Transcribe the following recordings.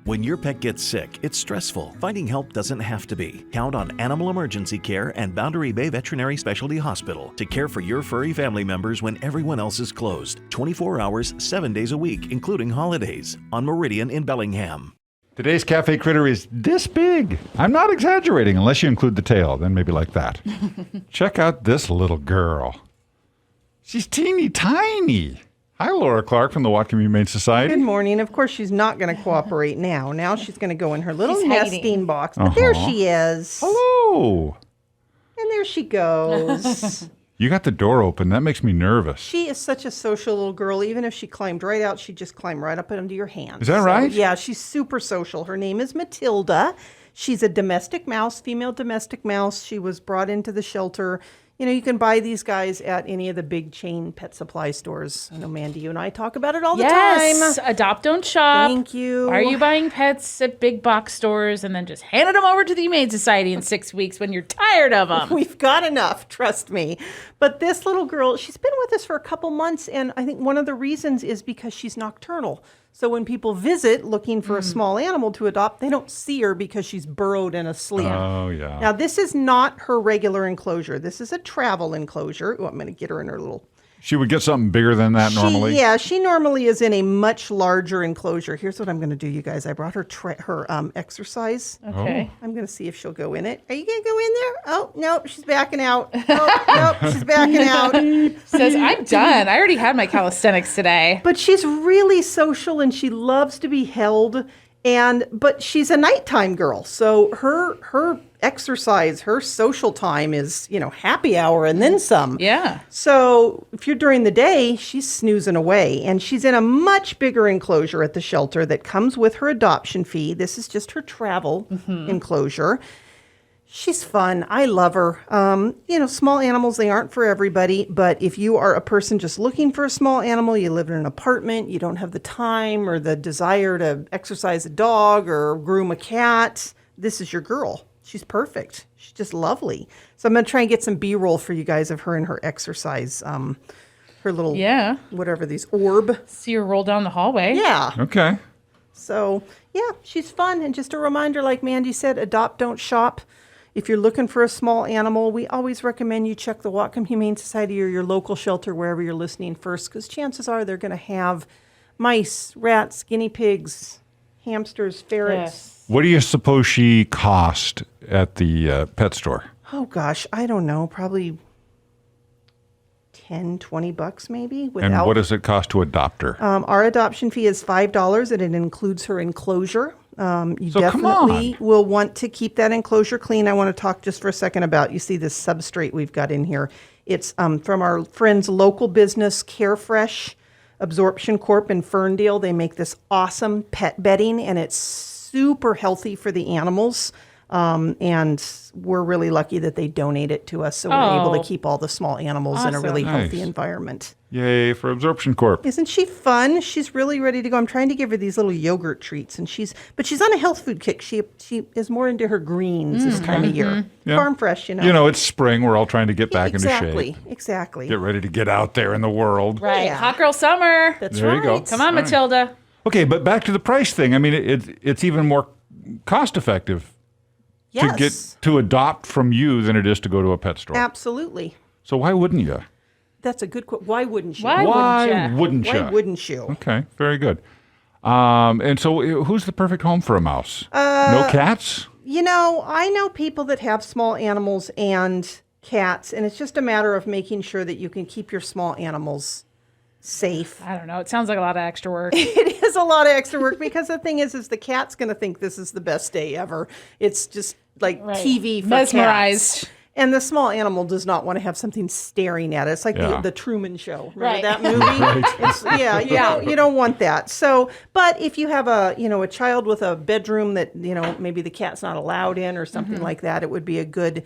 When your pet gets sick, it's stressful. Finding help doesn't have to be. Count on Animal Emergency Care and Boundary Bay Veterinary Specialty Hospital to care for your furry family members when everyone else is closed. 24 hours, 7 days a week, including holidays. On Meridian in Bellingham. Today's KAFE Kritter is this big. I'm not exaggerating unless you include the tail, then maybe like that. Check out this little girl. She's teeny tiny. Hi, Laura Clark from the Whatcom Humane Society. Good morning. Of course, she's not going to cooperate now. Now she's going to go in her little nesting box. But there she is. Hello. And there she goes. You got the door open. That makes me nervous. She is such a social little girl. Even if she climbed right out, she'd just climb right up under your hand. Is that right? Yeah, she's super social. Her name is Matilda. She's a domestic mouse, female domestic mouse. She was brought into the shelter. You know, you can buy these guys at any of the big chain pet supply stores. I know, Mandy, you and I talk about it all the time. Yes, adopt, don't shop. Thank you. Are you buying pets at big box stores and then just handing them over to the Humane Society in 6 weeks when you're tired of them? We've got enough, trust me. But this little girl, she's been with us for a couple months, and I think one of the reasons is because she's nocturnal. So when people visit looking for a small animal to adopt, they don't see her because she's burrowed and asleep. Oh, yeah. Now, this is not her regular enclosure. This is a travel enclosure. Oh, I'm going to get her in her little... She would get something bigger than that normally? Yeah, she normally is in a much larger enclosure. Here's what I'm going to do, you guys. I brought her exercise. Okay. I'm going to see if she'll go in it. Are you going to go in there? Oh, nope, she's backing out. Oh, nope, she's backing out. Says, I'm done. I already had my calisthenics today. But she's really social and she loves to be held. But she's a nighttime girl. So her exercise, her social time is, happy hour and then some. Yeah. So if you're during the day, she's snoozing away. And she's in a much bigger enclosure at the shelter that comes with her adoption fee. This is just her travel enclosure. She's fun. I love her. Small animals, they aren't for everybody. But if you are a person just looking for a small animal, you live in an apartment, you don't have the time or the desire to exercise a dog or groom a cat, this is your girl. She's perfect. She's just lovely. So I'm going to try and get some B-roll for you guys of her and her exercise. Her little, whatever, these orb. See her roll down the hallway. Yeah. Okay. So, yeah, she's fun. And just a reminder, like Mandy said, adopt, don't shop. If you're looking for a small animal, we always recommend you check the Whatcom Humane Society or your local shelter, wherever you're listening first, because chances are they're going to have mice, rats, guinea pigs, hamsters, ferrets. Yes. What do you suppose she cost at the pet store? Oh, gosh, I don't know. Probably $10-20 maybe. And what does it cost to adopt her? Our adoption fee is $5, and it includes her enclosure. You definitely will want to keep that enclosure clean. I want to talk just for a second about, you see this substrate we've got in here. It's from our friends' local business, Carefresh Absorption Corp. in Ferndale. They make this awesome pet bedding, and it's super healthy for the animals. And we're really lucky that they donate it to us, so we're able to keep all the small animals in a really healthy environment. Yay for Absorption Corp. Isn't she fun? She's really ready to go. I'm trying to give her these little yogurt treats, and she's on a health food kick. She is more into her greens this time of year. Yeah. Farm fresh, it's spring. We're all trying to get back into shape. Exactly. Get ready to get out there in the world. Right. Yeah. Hot girl summer. That's there right. You go. Come on, Matilda. Okay, but back to the price thing. I mean, it's even more cost effective to adopt from you than it is to go to a pet store. Absolutely. So why wouldn't you? That's a good question. Why wouldn't you? Why wouldn't you? Why wouldn't you? Okay, very good. And so who's the perfect home for a mouse? No cats? I know people that have small animals and cats, and it's just a matter of making sure that you can keep your small animals safe. I don't know. It sounds like a lot of extra work. It is a lot of extra work because the thing is the cat's going to think this is the best day ever. It's just like TV for mesmerized. Cats. And the small animal does not want to have something staring at it. It's like the Truman Show. Remember that movie? You don't want that. So, but if you have a child with a bedroom that, maybe the cat's not allowed in or something like that, it would be a good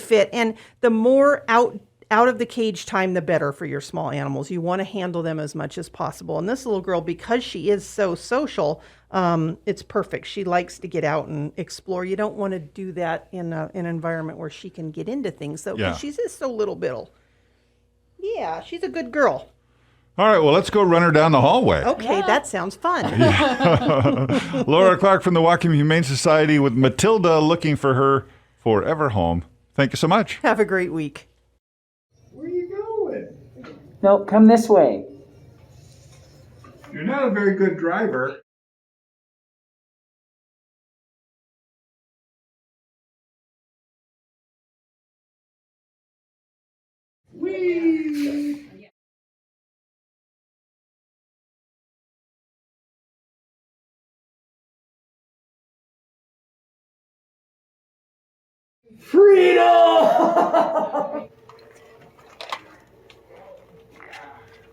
fit. And the more out of the cage time, the better for your small animals. You want to handle them as much as possible. And this little girl, because she is so social, it's perfect. She likes to get out and explore. You don't want to do that in an environment where she can get into things. So she's just so little bittle. Yeah, she's a good girl. All right, well, let's go run her down the hallway. Okay, that sounds fun. Laura Clark from the Whatcom Humane Society with Matilda looking for her forever home. Thank you so much. Have a great week. Where are you going? No, come this way. You're not a very good driver. Freedom!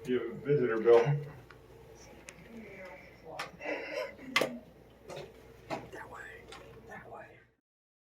You have a visitor, Bill.